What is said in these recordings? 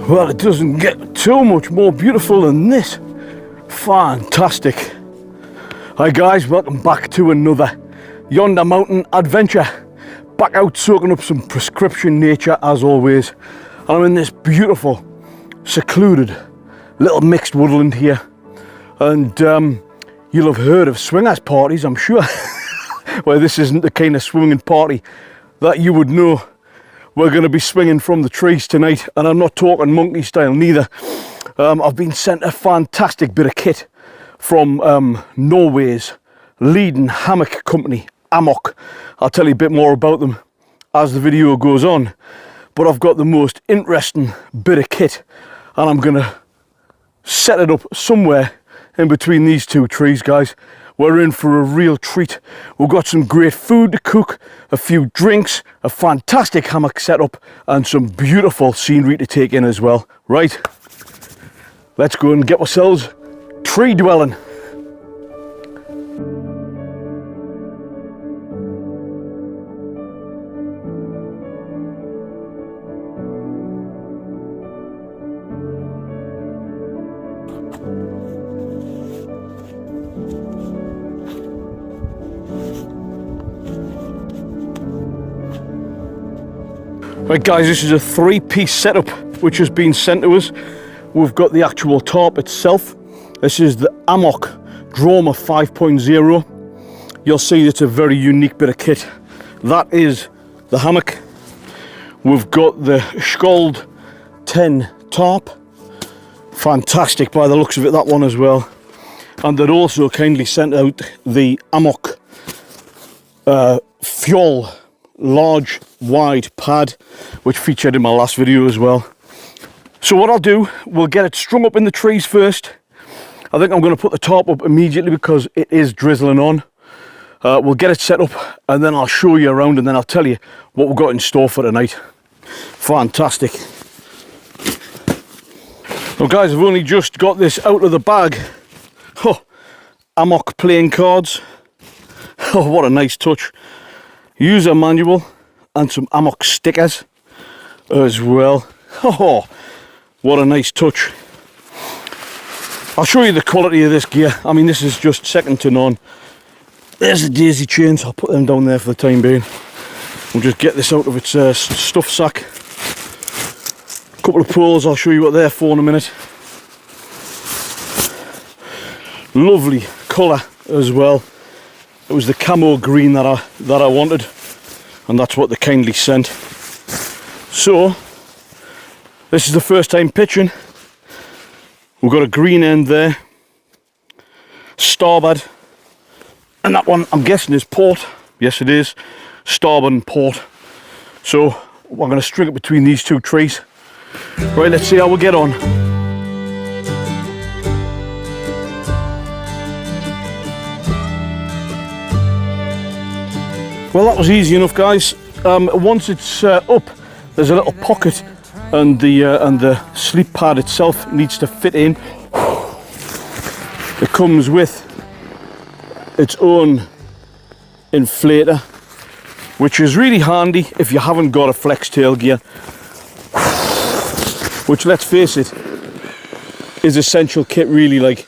Well, it doesn't get too much more beautiful than this. Fantastic. Hi guys, welcome back to another Yonder Mountain Adventure. Back out soaking up some prescription nature as always. And I'm in this beautiful, secluded, little mixed woodland here. And you'll have heard of swingers parties, I'm sure. Well, this isn't the kind of swinging party that you would know. We're going to be swinging from the trees tonight, and I'm not talking monkey style neither. I've been sent a fantastic bit of kit from Norway's leading hammock company, Amok. I'll tell you a bit more about them as the video goes on, but I've got the most interesting bit of kit, and I'm going to set it up somewhere in between these two trees, guys. We're in for a real treat. We've got some great food to cook, a few drinks, a fantastic hammock setup, and some beautiful scenery to take in as well. Right, let's go and get ourselves tree dwelling. Right guys, this is a three-piece setup which has been sent to us. We've got the actual tarp itself. This is the Amok DRAUMR 5.0. You'll see it's a very unique bit of kit. That is the hammock. We've got the Skjold 10 tarp. Fantastic by the looks of it, that one as well. And they'd also kindly sent out the Amok Fjol large wide pad, which featured in my last video as well. So what I'll do, we'll get it strung up in the trees first. I think I'm going to put the tarp up immediately because it is drizzling on. We'll get it set up and then I'll show you around, and then I'll tell you what we've got in store for tonight. Fantastic. Now guys, I've only just got this out of the bag. Oh, Amok playing cards. Oh, what a nice touch. User manual and some Amok stickers as well. Oh, what a nice touch. I'll show you the quality of this gear. I mean, this is just second to none. There's the daisy chains. I'll put them down there for the time being. We'll just get this out of its stuff sack. A couple of poles, I'll show you what they're for in a minute. Lovely colour as well. It was the camo green that I wanted, and that's what they kindly sent. So this is the first time pitching. We've got a green end there, starboard, and that one I'm guessing is port. Yes it is, starboard and port. So we're going to string it between these two trees. Right, let's see how we get on. Well, that was easy enough, guys. Once it's up, there's a little pocket, and the sleep pad itself needs to fit in. It comes with its own inflator, which is really handy if you haven't got a flex tail gear, which, let's face it, is essential kit really. Like,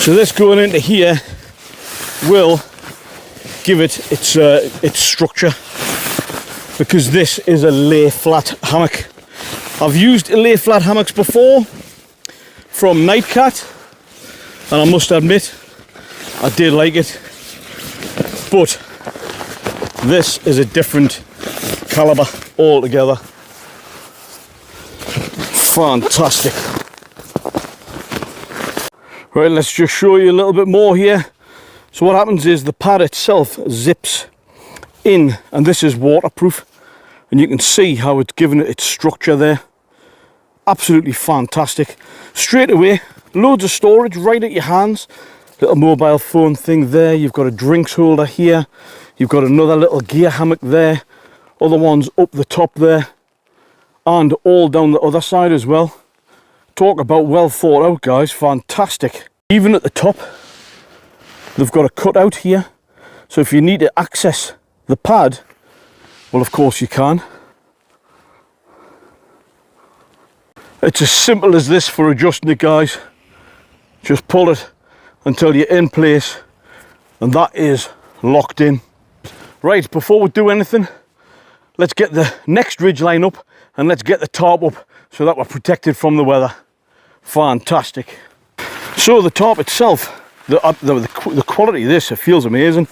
so this going into here will give it its structure, because this is a lay flat hammock. I've used lay flat hammocks before from Nightcat, and I must admit I did like it, but this is a different caliber altogether. Fantastic. Right, let's just show you a little bit more here. So what happens is the pad itself zips in, and this is waterproof, and you can see how it's given it its structure there. Absolutely fantastic. Straight away, loads of storage right at your hands. Little mobile phone thing there. You've got a drinks holder here. You've got another little gear hammock there. Other ones up the top there, and all down the other side as well. Talk about well thought out, guys. Fantastic. Even at the top, they've got a cutout here. So if you need to access the pad, well, of course you can. It's as simple as this for adjusting it, guys. Just pull it until you're in place, and that is locked in. Right, before we do anything, let's get the next ridge line up and let's get the tarp up so that we're protected from the weather. Fantastic. So the tarp itself, the quality of this, it feels amazing.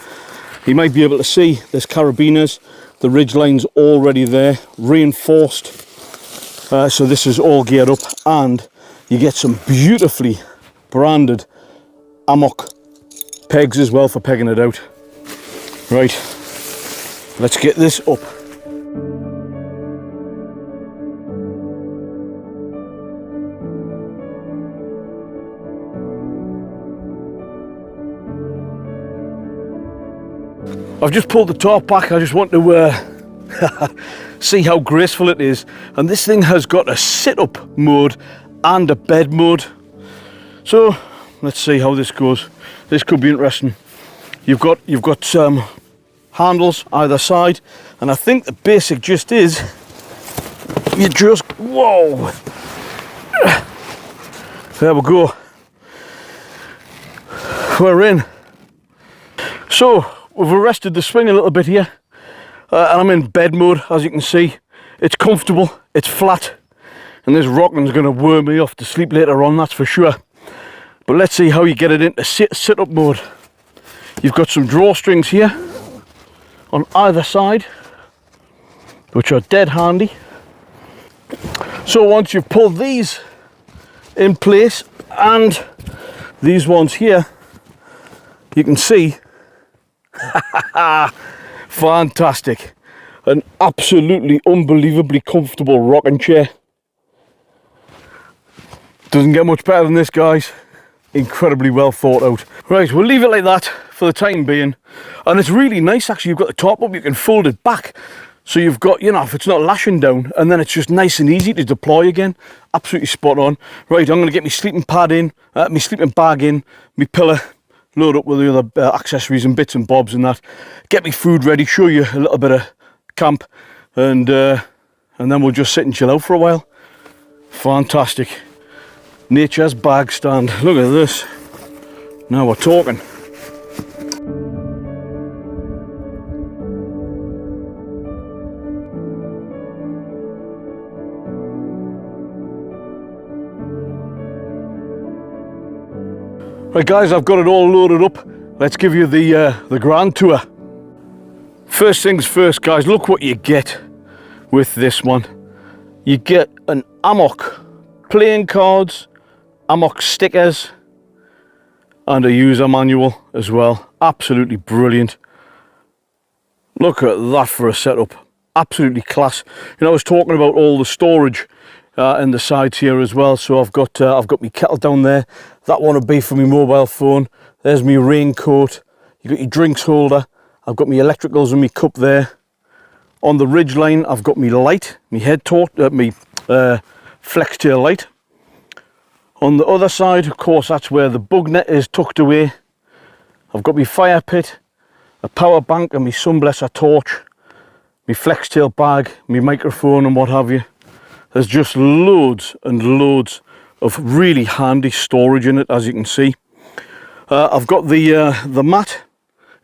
You might be able to see there's carabiners, the ridge line's already there, reinforced. So this is all geared up, and you get some beautifully branded Amok pegs as well for pegging it out. Right, let's get this up. I've just pulled the tarp back. I just want to see how graceful it is. And this thing has got a sit-up mode and a bed mode. So let's see how this goes. This could be interesting. You've got some handles either side, and I think the basic gist is you just, whoa, there we go. We're in. So we've arrested the swing a little bit here, and I'm in bed mode. As you can see, it's comfortable, it's flat, and this rocking's going to worm me off to sleep later on, that's for sure. But let's see how you get it into sit-up mode. You've got some drawstrings here on either side, which are dead handy. So once you've pulled these in place and these ones here, you can see fantastic. An absolutely unbelievably comfortable rocking chair. Doesn't get much better than this, guys. Incredibly well thought out. Right, we'll leave it like that for the time being. And it's really nice, actually. You've got the top up, you can fold it back. So you've got, you know, if it's not lashing down, and then it's just nice and easy to deploy again. Absolutely spot on. Right, I'm going to get my sleeping pad in, my sleeping bag in, my pillow, load up with the other accessories and bits and bobs and that. Get me food ready, show you a little bit of camp, and then we'll just sit and chill out for a while. Fantastic. Nature's bag stand. Look at this. Now we're talking. Right, guys, I've got it all loaded up. Let's give you the grand tour. First things first, guys, look what you get with this one. You get an Amok playing cards, Amok stickers, and a user manual as well. Absolutely brilliant. Look at that for a setup. Absolutely class. You know, I was talking about all the storage in the sides here as well. So I've got my kettle down there. That one would be for my mobile phone. There's my raincoat. You got your drinks holder. I've got my electricals and my cup there. On the ridge line, I've got my light, my head torch, my flex tail light. On the other side, of course, that's where the bug net is tucked away. I've got my fire pit, a power bank and my sunblesser torch, my flex tail bag, my microphone and what have you. There's just loads and loads of really handy storage in it, as you can see. I've got the mat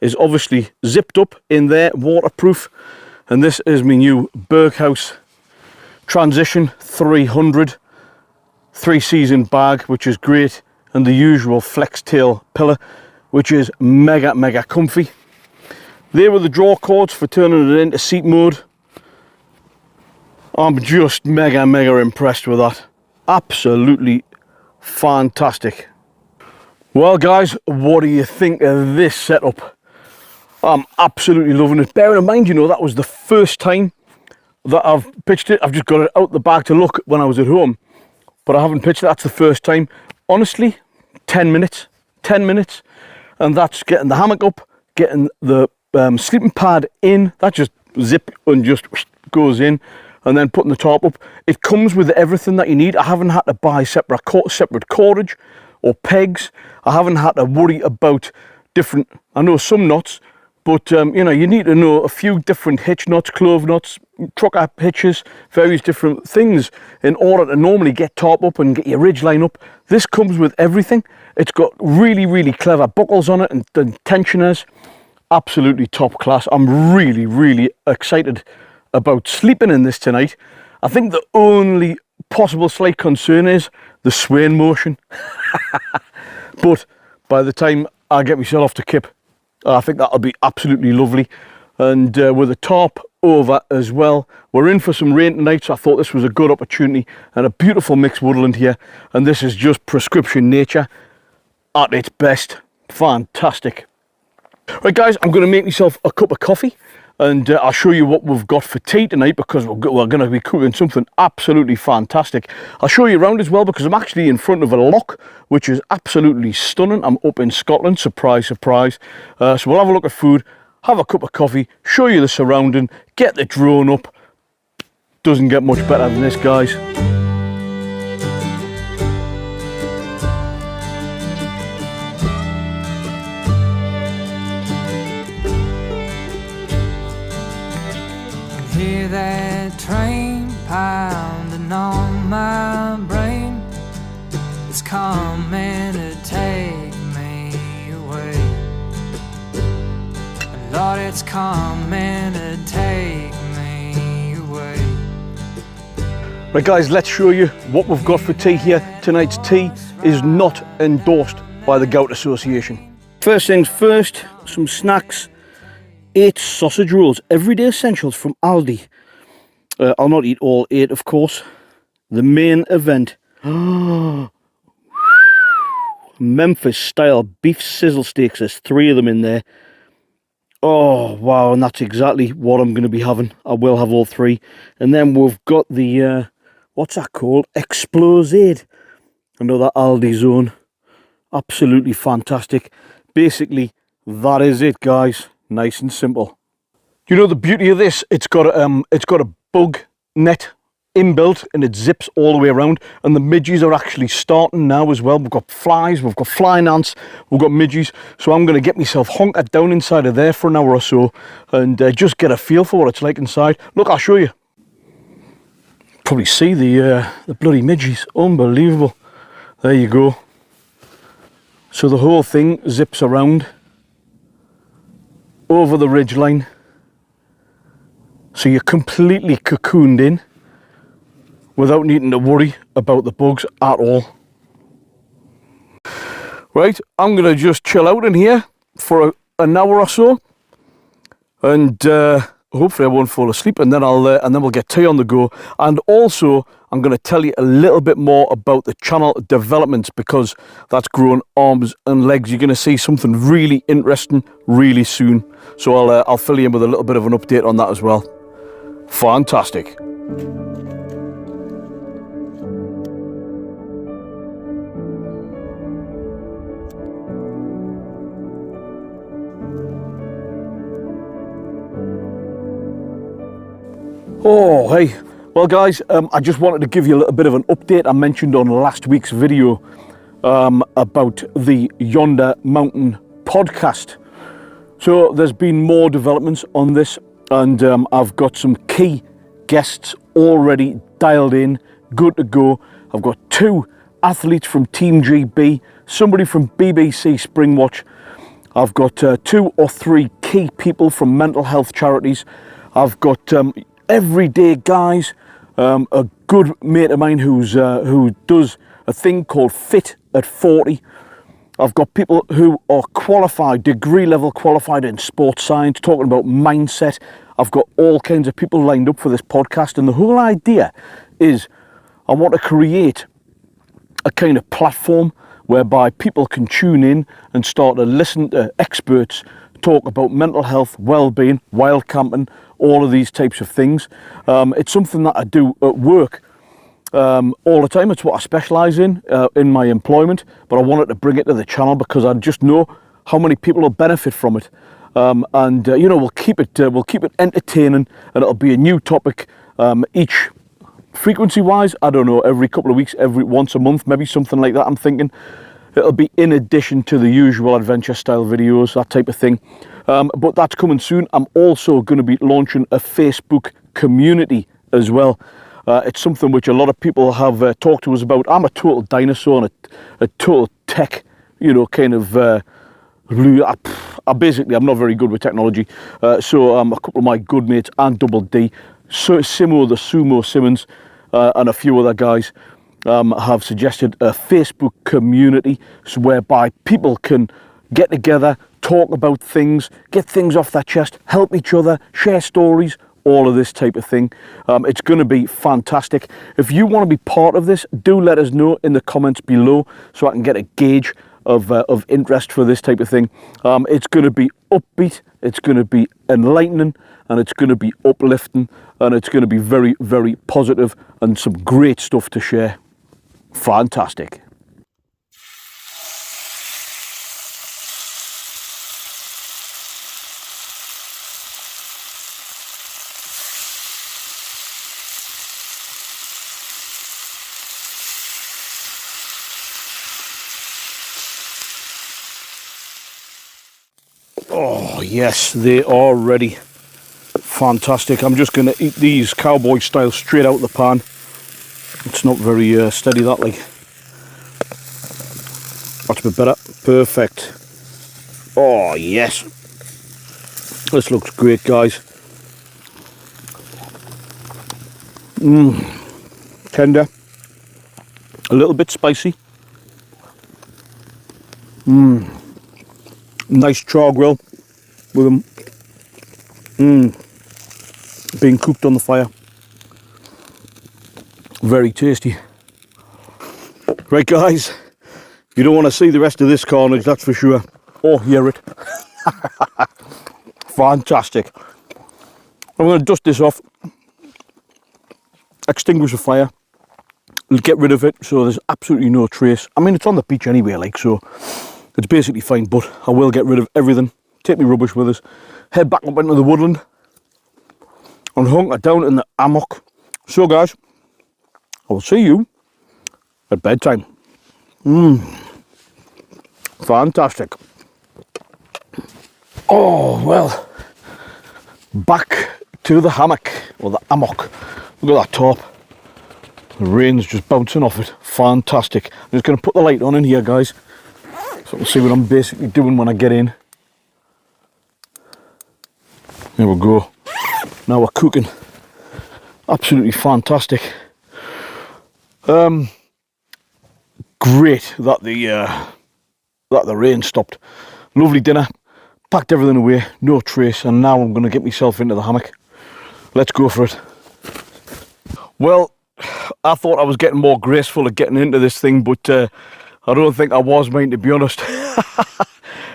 is obviously zipped up in there, waterproof, and this is my new Berghaus Transition 300 3-season bag, which is great, and the usual flex tail pillow, which is mega comfy. There were the draw cords for turning it into seat mode. I'm just mega impressed with that. Absolutely fantastic. Well, guys, what do you think of this setup? I'm absolutely loving it. Bearing in mind, you know, that was the first time that I've pitched it. I've just got it out the bag to look when I was at home, but I haven't pitched it. That's the first time. Honestly, 10 minutes, and that's getting the hammock up, getting the sleeping pad in. That just zip and just goes in, and then putting the tarp up. It comes with everything that you need. I haven't had to buy separate cordage or pegs. I haven't had to worry about different, I know some knots, but you know, you need to know a few different hitch knots, clove knots, trucker hitches, various different things in order to normally get tarp up and get your ridge line up. This comes with everything. It's got really, really clever buckles on it and tensioners. Absolutely top class. I'm really, really excited about sleeping in this tonight. I think the only possible slight concern is the swaying motion. But by the time I get myself off to Kip, I think that'll be absolutely lovely. And with a tarp over as well, we're in for some rain tonight, so I thought this was a good opportunity, and a beautiful mixed woodland here. And this is just prescription nature at its best. Fantastic. Right guys, I'm going to make myself a cup of coffee, and I'll show you what we've got for tea tonight, because we're going to be cooking something absolutely fantastic. I'll show you around as well, because I'm actually in front of a loch, which is absolutely stunning. I'm up in Scotland, surprise, surprise. So we'll have a look at food, have a cup of coffee, show you the surrounding, get the drone up. Doesn't get much better than this, guys. Hear that train pounding on my brain. It's coming to take me away. Lord, it's coming to take me away. Right guys, let's show you what we've got for tea here. Tonight's tea is not endorsed by the Gout Association. First things first, some snacks. 8 sausage rolls, everyday essentials from Aldi. I'll not eat all 8, of course. The main event. Memphis style beef sizzle steaks. There's 3 of them in there. Oh wow, and that's exactly what I'm going to be having. I will have all 3. And then we've got the what's that called? Explosade. Another Aldi zone. Absolutely fantastic. Basically, that is it, guys. Nice and simple. You know the beauty of this? It's got a bug net inbuilt, and it zips all the way around. And the midges are actually starting now as well. We've got flies, we've got flying ants, we've got midges. So I'm going to get myself honkered down inside of there for an hour or so, and just get a feel for what it's like inside. Look, I'll show you. Probably see the bloody midges. Unbelievable. There you go. So the whole thing zips around over the ridge line, so you're completely cocooned in without needing to worry about the bugs at all. Right, I'm gonna just chill out in here for an hour or so, and hopefully I won't fall asleep, and then we'll get tea on the go. And also I'm going to tell you a little bit more about the channel developments, because that's growing arms and legs. You're going to see something really interesting really soon. So I'll fill you in with a little bit of an update on that as well. Fantastic. Oh, hey. Well, guys, I just wanted to give you a little bit of an update. I mentioned on last week's video about the Yonder Mountain podcast. So there's been more developments on this, and I've got some key guests already dialed in, good to go. I've got 2 athletes from Team GB, somebody from BBC Springwatch. I've got 2 or 3 key people from mental health charities. I've got everyday guys, a good mate of mine who does a thing called Fit at 40. I've got people who are qualified, degree level qualified in sports science, talking about mindset. I've got all kinds of people lined up for this podcast, and the whole idea is I want to create a kind of platform whereby people can tune in and start to listen to experts talk about mental health, well-being, wild camping, all of these types of things. It's something that I do at work all the time. It's what I specialise in my employment, but I wanted to bring it to the channel because I just know how many people will benefit from it. You know, we'll keep it entertaining, and it'll be a new topic Each frequency wise, I don't know, every couple of weeks, every once a month, maybe something like that. I'm thinking it'll be in addition to the usual adventure style videos, that type of thing. But that's coming soon. I'm also going to be launching a Facebook community as well. It's something which a lot of people have talked to us about. I'm a total dinosaur and a total tech, you know, kind of I'm not very good with technology. So a couple of my good mates and Double D, Simo the Sumo Simmons, and a few other guys have suggested a Facebook community, so whereby people can get together, talk about things, get things off their chest, help each other, share stories, all of this type of thing. It's going to be fantastic. If you want to be part of this, do let us know in the comments below so I can get a gauge of interest for this type of thing. It's going to be upbeat, it's going to be enlightening, and it's going to be uplifting, and it's going to be very, very positive and some great stuff to share. Fantastic. Oh yes, they are ready. Fantastic. I'm just going to eat these cowboy style straight out of the pan. It's not very steady, that, like. That's a bit better. Perfect. Oh yes. This looks great, guys. Tender. A little bit spicy. Nice char grill with them being cooked on the fire. Very tasty. Right, guys, you don't want to see the rest of this carnage, that's for sure, or hear it. Fantastic. I'm going to dust this off, extinguish the fire, get rid of it so there's absolutely no trace. I mean, it's on the beach anyway, like, so it's basically fine, but I will get rid of everything, take my rubbish with us, head back up into the woodland and hunker down in the Amok. So guys, I will see you at bedtime. Fantastic. Oh, well, back to the hammock, or the Amok. Look at that top. The rain's just bouncing off it. Fantastic. I'm just going to put the light on in here, guys, so you can see what I'm basically doing when I get in. There we go. Now we're cooking. Absolutely fantastic. Great that the rain stopped. Lovely dinner. Packed everything away, no trace, and now I'm going to get myself into the hammock. Let's go for it. Well, I thought I was getting more graceful at getting into this thing, but I don't think I was, mate, to be honest.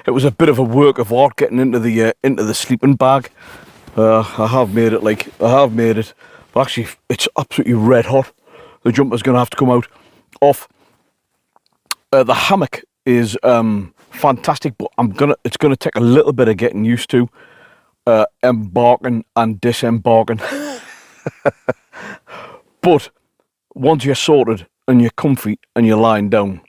It was a bit of a work of art getting into the sleeping bag. I have made it, like, I have made it. But actually, it's absolutely red hot. The jumper's going to have to come out off. The hammock is fantastic, but it's gonna take a little bit of getting used to embarking and disembarking. But once you're sorted and you're comfy and you're lying down,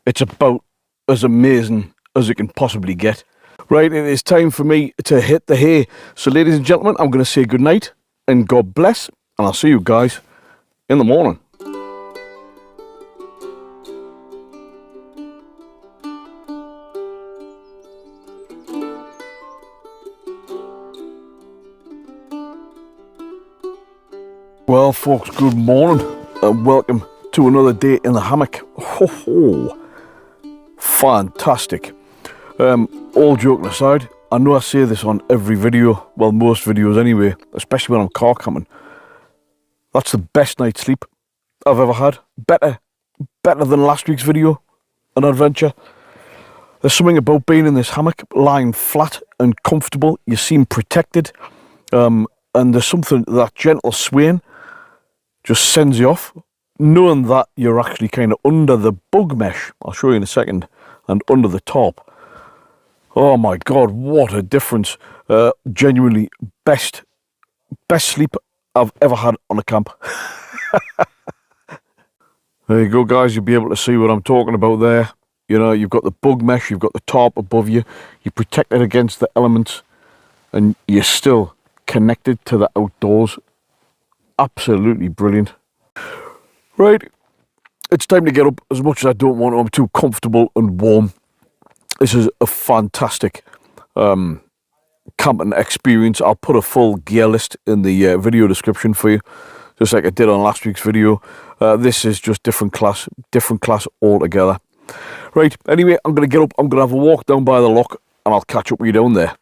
it's about as amazing as it can possibly get. Right, it is time for me to hit the hay. So ladies and gentlemen, I'm going to say good night and God bless, and I'll see you guys in the morning. Well, folks, good morning and welcome to another day in the hammock. Ho ho! Fantastic. All joking aside, I know I say this on every video, well, most videos anyway, especially when I'm car camping. That's the best night's sleep I've ever had. Better than last week's video, an adventure. There's something about being in this hammock, lying flat and comfortable. You seem protected, and there's something, that gentle swaying just sends you off, knowing that you're actually kind of under the bug mesh, I'll show you in a second, and under the tarp. Oh my God, what a difference. Genuinely best sleep I've ever had on a camp. There you go, guys. You'll be able to see what I'm talking about there. You know, you've got the bug mesh, you've got the tarp above you, you're protected against the elements, and you're still connected to the outdoors. Absolutely brilliant. Right, it's time to get up. As much as I don't want to, I'm too comfortable and warm. This is a fantastic camping experience. I'll put a full gear list in the video description for you, just like I did on last week's video. This is just different class altogether. Right, anyway, I'm going to get up, I'm going to have a walk down by the loch, and I'll catch up with you down there.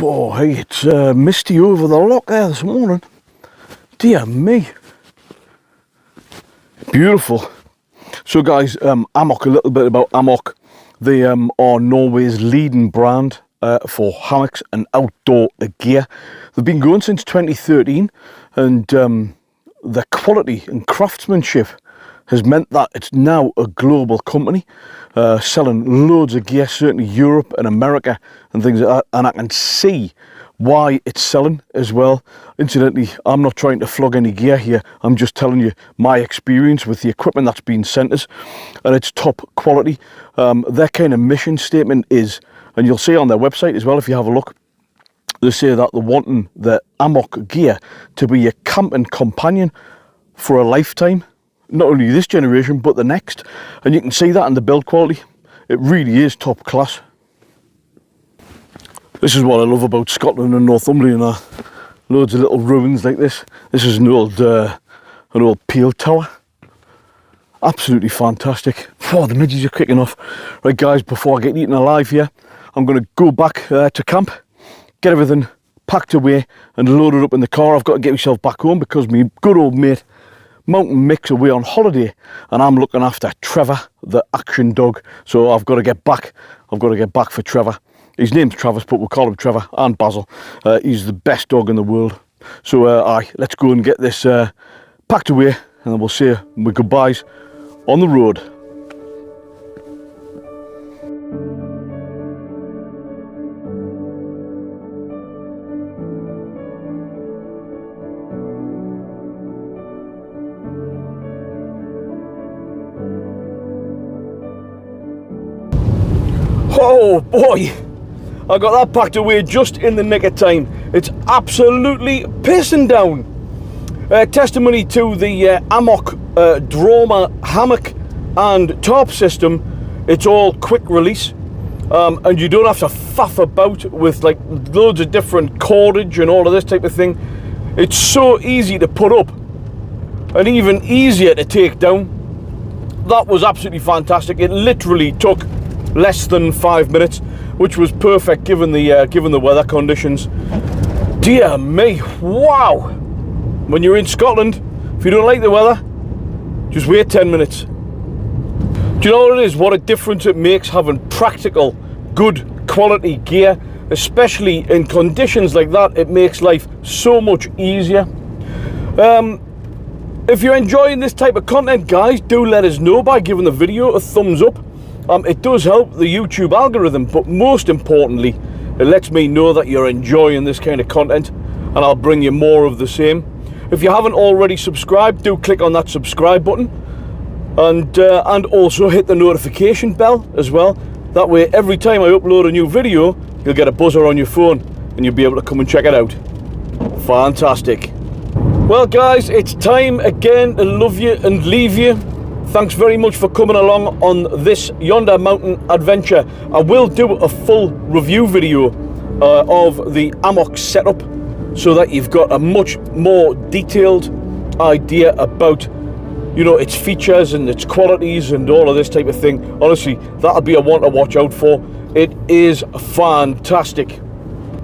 Oh, hey, it's misty over the loch there this morning. Dear me. Beautiful. So guys, Amok, a little bit about Amok. They are Norway's leading brand for hammocks and outdoor gear. They've been going since 2013, and their quality and craftsmanship has meant that it's now a global company, selling loads of gear, certainly Europe and America and things like that, and I can see why it's selling as well. Incidentally, I'm not trying to flog any gear here, I'm just telling you my experience with the equipment that's been sent us, and it's top quality. Their kind of mission statement is, and you'll see on their website as well if you have a look, they say that they're wanting the Amok gear to be a camping companion for a lifetime. Not only this generation, but the next. And you can see that in the build quality. It really is top class. This is what I love about Scotland and Northumberland. Loads of little ruins like this. This is an old peel tower. Absolutely fantastic. Oh, the midges are kicking off. Right guys, before I get eaten alive here, I'm going to go back to camp, get everything packed away and loaded up in the car. I've got to get myself back home because my good old mate Mountain Mick's away on holiday, and I'm looking after Trevor, the action dog. So I've got to get back. I've got to get back for Trevor. His name's Travis, but we'll call him Trevor, and Basil. He's the best dog in the world. So let's go and get this packed away, and then we'll say my goodbyes on the road. Oh boy, I got that packed away just in the nick of time. It's absolutely pissing down. Testimony to the Amok DRAUMR hammock and tarp system. It's all quick release, and you don't have to faff about with like loads of different cordage and all of this type of thing. It's so easy to put up and even easier to take down. That was absolutely fantastic. It literally took less than 5 minutes, which was perfect given the weather conditions. Dear me, wow. When you're in Scotland, if you don't like the weather, just wait 10 minutes. Do you know what it is? What a difference it makes having practical, good quality gear, especially in conditions like that. It makes life so much easier. If you're enjoying this type of content, guys, do let us know by giving the video a thumbs up. It does help the YouTube algorithm, but most importantly, it lets me know that you're enjoying this kind of content, and I'll bring you more of the same. If you haven't already subscribed, do click on that subscribe button, and also hit the notification bell as well. That way, every time I upload a new video, you'll get a buzzer on your phone, and you'll be able to come and check it out. Fantastic. Well, guys, it's time again to love you and leave you. Thanks very much for coming along on this Yonder Mountain Adventure. I will do a full review video of the Amok setup so that you've got a much more detailed idea about, you know, its features and its qualities and all of this type of thing. Honestly, that'll be a one to watch out for. It is fantastic.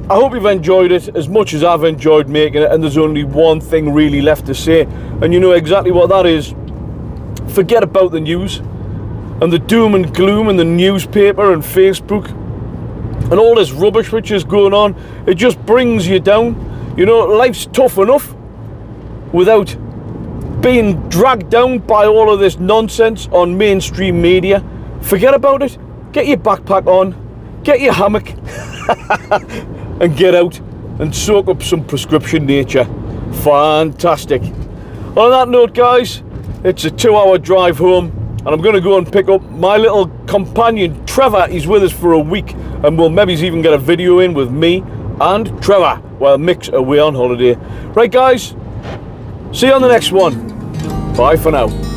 I hope you've enjoyed it as much as I've enjoyed making it, and there's only one thing really left to say, and you know exactly what that is. Forget about the news and the doom and gloom and the newspaper and Facebook and all this rubbish which is going on. It just brings you down. You know, life's tough enough without being dragged down by all of this nonsense on mainstream media. Forget about it. get your backpack on, get your hammock, and get out and soak up some prescription nature. Fantastic. On that note, guys, it's a 2-hour drive home, and I'm going to go and pick up my little companion Trevor. He's with us for a week, and we'll maybe even get a video in with me and Trevor while Mick's away on holiday. Right, guys, see you on the next one. Bye for now.